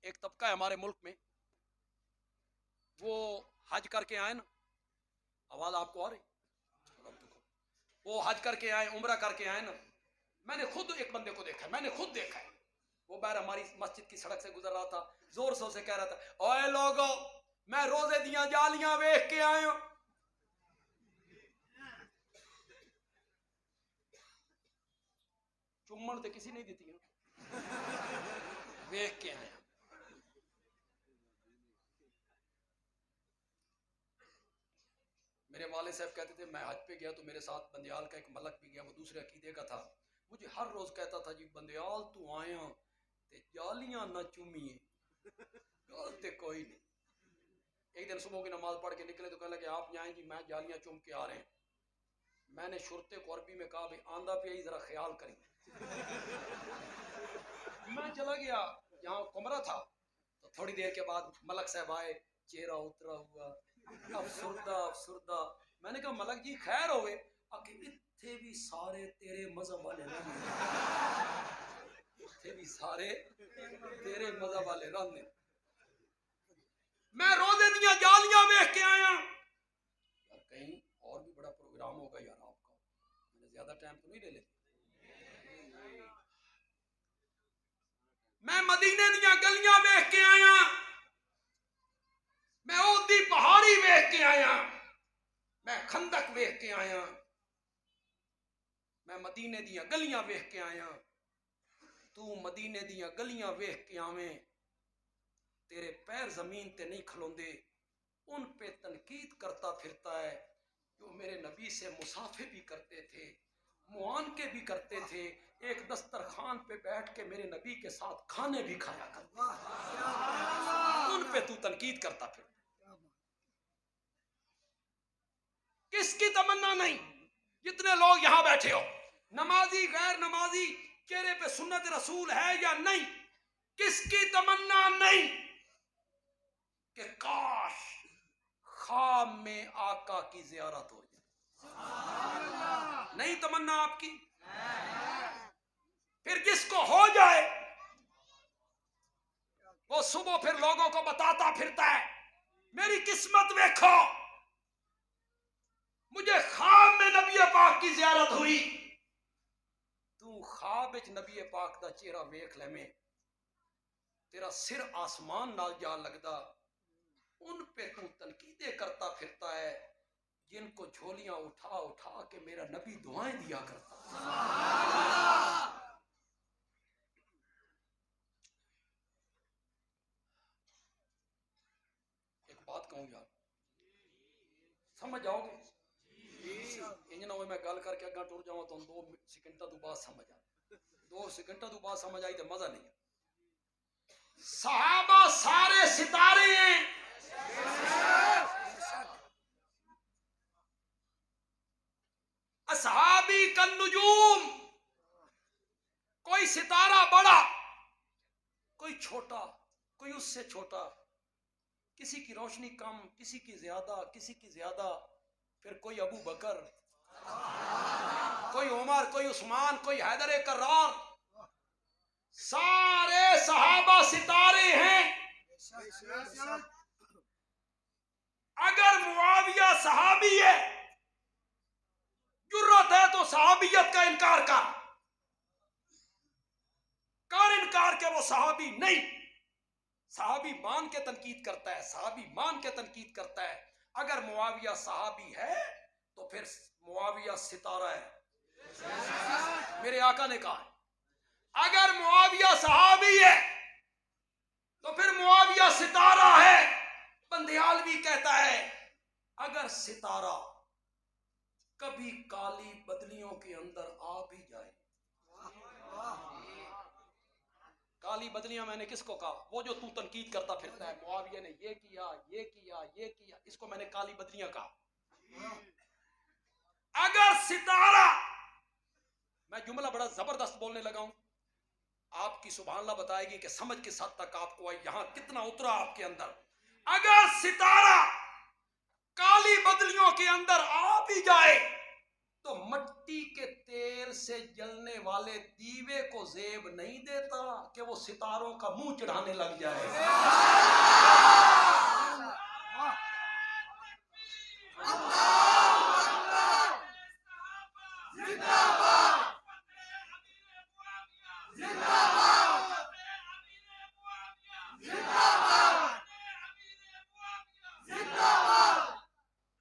ایک طبقہ ہے ہمارے ملک میں، وہ حج کر کے آئے نا، آواز آپ کو آ رہی؟ وہ حج کر کے آئے، عمرہ کر کے آئے نا، میں نے خود ایک بندے کو دیکھا ہے، میں نے خود دیکھا ہے، وہ باہر ہماری مسجد کی سڑک سے گزر رہا تھا، زور سے کہہ رہا تھا، اوے لوگو میں روزے دیاں جالیاں ویکھ کے آئے ہوں۔ چمن تے کسی نہیں دیتی ہیں، ویکھ کے آئے۔ میرے والد صاحب کہتے تھے میں حج پہ گیا تو میرے ساتھ بندیال کا ایک ملک بھی گیا، وہ دوسرے عقیدے کا تھا، مجھے ہر روز کہتا تھا جی بندیال تو آیا تے جالیاں نہ چومیے، گل تے کوئی نہیں۔ ایک دن صبح کی نماز پڑھ کے نکلے تو کہنے لگے آپ جائیں جی میں جالیاں چوم کے آ رہے ہیں۔ میں نے شرطے کو عربی میں کہا بھی آندہ پہ ہی ذرا خیال کریں۔ میں چلا گیا جہاں کمرہ تھا، تو تھوڑی دیر کے بعد ملک صاحب آئے، چہرہ اترا ہوا، افسردہ۔ میں نے کہا ملک جی خیر ہوئے؟ اتھے بھی سارے تیرے مذہب والے رہنے، اتھے بھی سارے تیرے مذہب والے رہنے، میں روزے دیاں جالیاں ویکھ کے آیا۔ یار کہیں اور بھی بڑا پروگرام ہوگا یار آپ کا، میں نے زیادہ ٹائم تو نہیں لے لیتے۔ میں مدینے دیاں گلیاں ویکھ کے آیا، میں اودھی پہاڑی ویکھ کے آیا، میں خندق ویکھ کے آیا، میں مدینے دیاں گلیاں ویکھ کے آیا، تو مدینے دیاں گلیاں ویکھ کے آویں، تیرے پیر زمین تے نہیں کھلوندے، ان پہ تنقید کرتا پھرتا ہے جو میرے نبی سے مسافے بھی کرتے تھے، معانقے بھی کرتے تھے، ایک دسترخوان پہ بیٹھ کے میرے نبی کے ساتھ کھانے بھی کھایا کرتے تھے، ان پہ تو تنقید کرتا پھرتا۔ کس کی تمنا نہیں؟ جتنے لوگ یہاں بیٹھے ہو، نمازی غیر نمازی، چہرے پہ سنت رسول ہے یا نہیں، کس کی تمنا نہیں کہ کاش خواب میں آقا کی زیارت ہو جائے؟ نہیں تمنا آپ کی؟ پھر جس کو ہو جائے وہ صبح پھر لوگوں کو بتاتا پھرتا ہے میری قسمت دیکھو، مجھے خواب میں نبی پاک کی زیارت ہوئی۔ تو خواب وچ نبی پاک دا چہرہ ویکھ لے میں، تیرا سر آسمان نال جا لگدا، ان پہ تو تنقیدیں کرتا پھرتا ہے جن کو جھولیاں اٹھا اٹھا کے میرا نبی دعائیں دیا کرتا۔ ایک بات کہوں یار، سمجھ جاؤ گے؟ انج نہ ہوئے میں گل کر کے اگاں ٹر جاؤں تو 2 سیکنڈاں تو بعد سمجھ آ، 2 سیکنڈاں تو بعد سمجھ آئی تو مزہ نہیں۔ صحابہ سارے ستارے ہیں، اصحابی کالنجوم، کوئی ستارہ بڑا، کوئی چھوٹا، کوئی اس سے چھوٹا، کسی کی روشنی کم، کسی کی زیادہ، کسی کی زیادہ، پھر کوئی ابو بکر، کوئی عمر، کوئی عثمان، کوئی حیدر کرار، سارے صحابہ ستارے ہیں۔ اگر معاویہ صحابی ہے، جرت ہے تو صحابیت کا انکار کر انکار کہ وہ صحابی نہیں، صحابی مان کے تنقید کرتا ہے، صحابی مان کے تنقید کرتا ہے۔ اگر معاویہ صحابی ہے تو پھر معاویہ ستارہ ہے، میرے آقا نے کہا ہے اگر معاویہ صحابی ہے تو پھر معاویہ ستارہ ہے۔ بندیالوی کہتا ہے اگر ستارہ کبھی کالی بدلیوں کے اندر آ بھی جائے، کالی بدلیاں میں نے کس کو کہا؟ وہ جو تو تنقید کرتا پھرتا ہے معاویہ نے یہ کیا، یہ کیا، یہ کیا، اس کو میں نے کالی بدلیاں کہا۔ اگر ستارہ، میں جملہ بڑا زبردست بولنے لگا ہوں، آپ کی سبحان اللہ بتائے گی کہ سمجھ کس حد تک آپ کو یہاں کتنا اترا آپ کے اندر۔ اگر ستارہ کالی بدلیوں کے اندر آ بھی جائے تو مٹی کے تیل سے جلنے والے دیوے کو زیب نہیں دیتا کہ وہ ستاروں کا منہ چڑھانے لگ جائے۔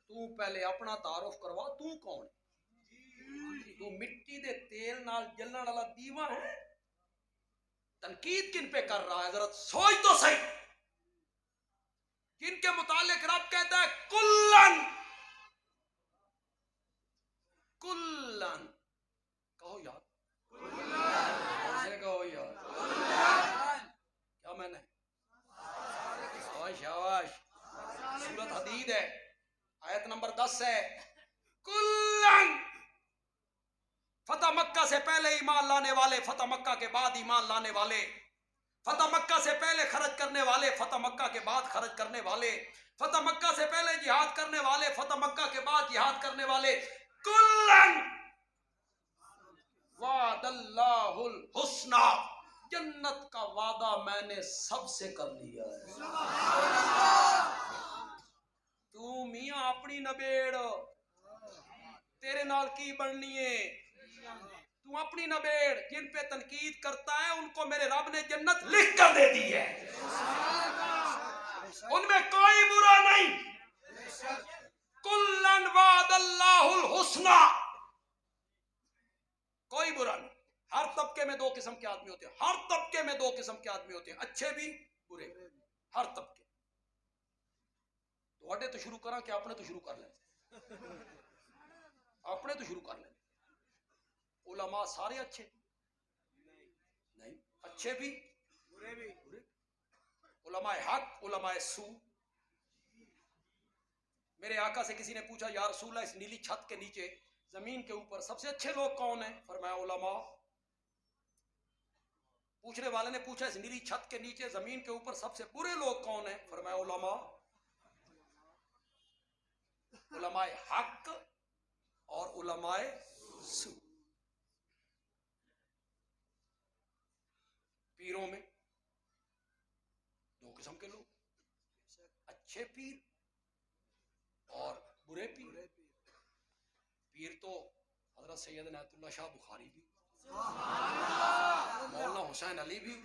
تو پہلے اپنا تعارف کروا، تو کون؟ تو مٹی دے تیل نال جلن والا دیوا ہے؟ تنقید کن پہ کر رہا ہے؟ حضرت سوچ تو صحیح، جن کے متعلق رب کہتا ہے کلن، کلن کہو یار، کہو یار کیا میں نے؟ شاباش شاباش، سورۃ حدید ہے، آیت نمبر 10 ہے، کلن، فتح مکہ سے پہلے ایمان لانے والے، فتح مکہ کے بعد ایمان لانے والے، فتح مکہ سے پہلے خرچ کرنے والے، فتح مکہ کے بعد خرچ کرنے والے، فتح مکہ سے پہلے جہاد کرنے والے، فتح مکہ کے بعد جہاد کرنے والے، کلن وعد اللہ الحسنی، جنت کا وعدہ میں نے سب سے کر لیا ہے۔ تو میاں اپنی نبیڑ، تیرے نال کی بننی ہے؟ تو اپنی نبیڑ، جن پہ تنقید کرتا ہے ان کو میرے رب نے جنت لکھ کر دے دی ہے، ان میں کوئی برا نہیں۔ کلن وعد اللہ الحسنی، قسم کے آدمی ہوتے ہیں، ہر طبقے میں دو قسم کے آدمی ہوتے ہیں، اچھے بھی برے بھی، ہر طبقے۔ تو تو شروع کرا کہ اپنے تو شروع کر لیں، اپنے تو شروع کر لیں۔ علماء سارے اچھے نہیں، اچھے بھی برے، علماء حق علماء سو۔ میرے آقا سے کسی نے پوچھا یا رسول اللہ اس نیلی چھت کے نیچے زمین کے اوپر سب سے اچھے لوگ کون ہیں؟ فرمایا علماء۔ پوچھنے والے نے پوچھا اس نیلی چھت کے نیچے زمین کے اوپر سب سے برے لوگ کون ہیں؟ فرمایا علماء۔ علماء حق اور علماء سو۔ پیروں میں دو قسم کے لوگ، اچھے پیر اور برے پیر۔ پیر تو حضرت سید عنایت اللہ شاہ بخاری بھی، مولانا حسین علی بھی،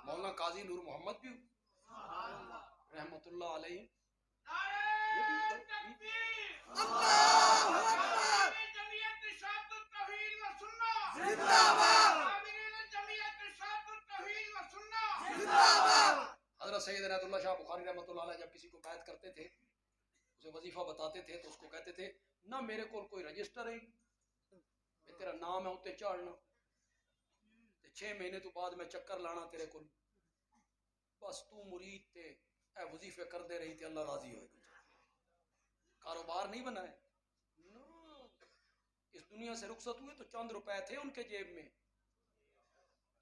مولانا قاضی نور محمد بھی رحمت اللہ علیہ۔ حضرت سید عنایت اللہ شاہ بخاری رحمۃ اللہ علیہ جب کسی کو بیعت کرتے تھے، اسے وظیفہ بتاتے تھے تو اس کو کہتے تھے نہ میرے کو کوئی رجسٹر ہے، تیرا نام ہے اتنے چاڑنا، 6 مہینے تو بعد میں چکر لانا تیرے کو، بس تو مرید تے اے وظیفے کر دے رہی تھی، اللہ راضی ہوئے گا۔ کاروبار نہیں بنا ہے، اس دنیا سے رخصت ہوئے تو چند روپے تھے ان کے جیب میں،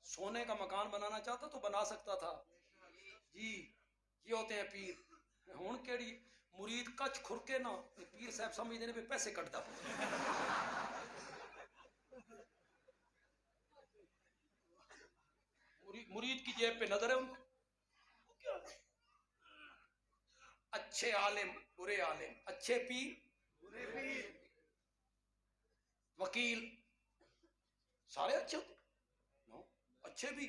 سونے کا مکان بنانا چاہتا تو بنا سکتا تھا جی۔ یہ ہوتے ہیں پیر۔ ہون کیڑی مرید کچھ کھرکے نہ پیر صاحب سمجھتے ہیں پیسے کٹتا، مرید کی جیب پہ نظر ہے ان کی۔ اچھے عالم برے عالم، اچھے پیر برے پیر، وکیل سارے اچھے ہوتے اچھے بھی،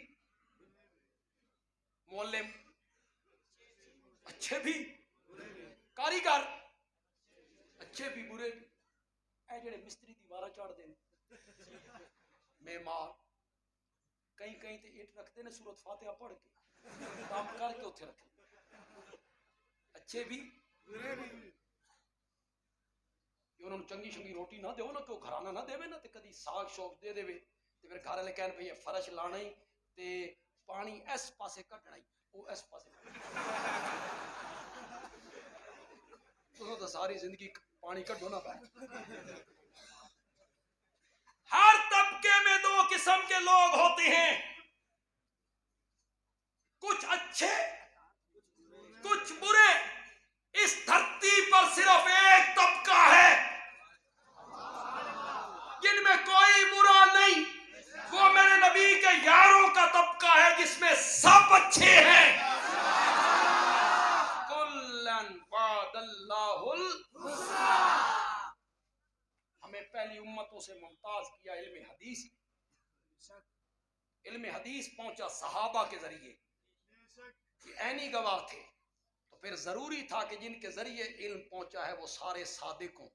معلم اچھے بھی، کاریگر اچھے بھی برے بھی، اے جڑے مستری دیوارہ چاڑ دیں، معمار کہیں کہیں تے اٹ رکھتے ہیں سورت فاتحہ پڑھ کے کام کر کے اتھے رکھیں، اچھے بھی برے بھی۔ انہوں نے چنگی شنگی روٹی نہ دیو نا کہ وہ گھرانہ نہ دے نا تے کدی ساگ شوق دے دے تے پھر گھر والے کہن بھئی فرش لانا ہی تے پانی اس پاسے کٹنا ہی وہ اس پاسے تو ساری زندگی پانی کٹو نہ پائے۔ ہر طبقے میں دو قسم کے لوگ ہوتے ہیں، کچھ اچھے کچھ برے۔ اس دھرتی پر صرف ایک طبقہ ہے جن میں کوئی برا نہیں، وہ میرے نبی کے یاروں کا طبقہ ہے جس میں سب اچھے ہیں۔ کلن وعد اللہ الحسنی۔ ہمیں پہلی امتوں سے ممتاز کیا علم حدیث۔ علم حدیث پہنچا صحابہ کے ذریعے، یہ عینی گواہ تھے، تو پھر ضروری تھا کہ جن کے ذریعے علم پہنچا ہے وہ سارے صادق ہوں،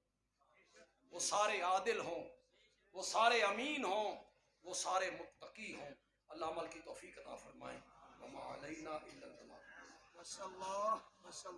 وہ سارے عادل ہوں، وہ سارے امین ہوں، وہ سارے متقی ہوں۔ اللہ عمل کی توفیق عطا فرمائے۔ وما علینا الا البلاغ۔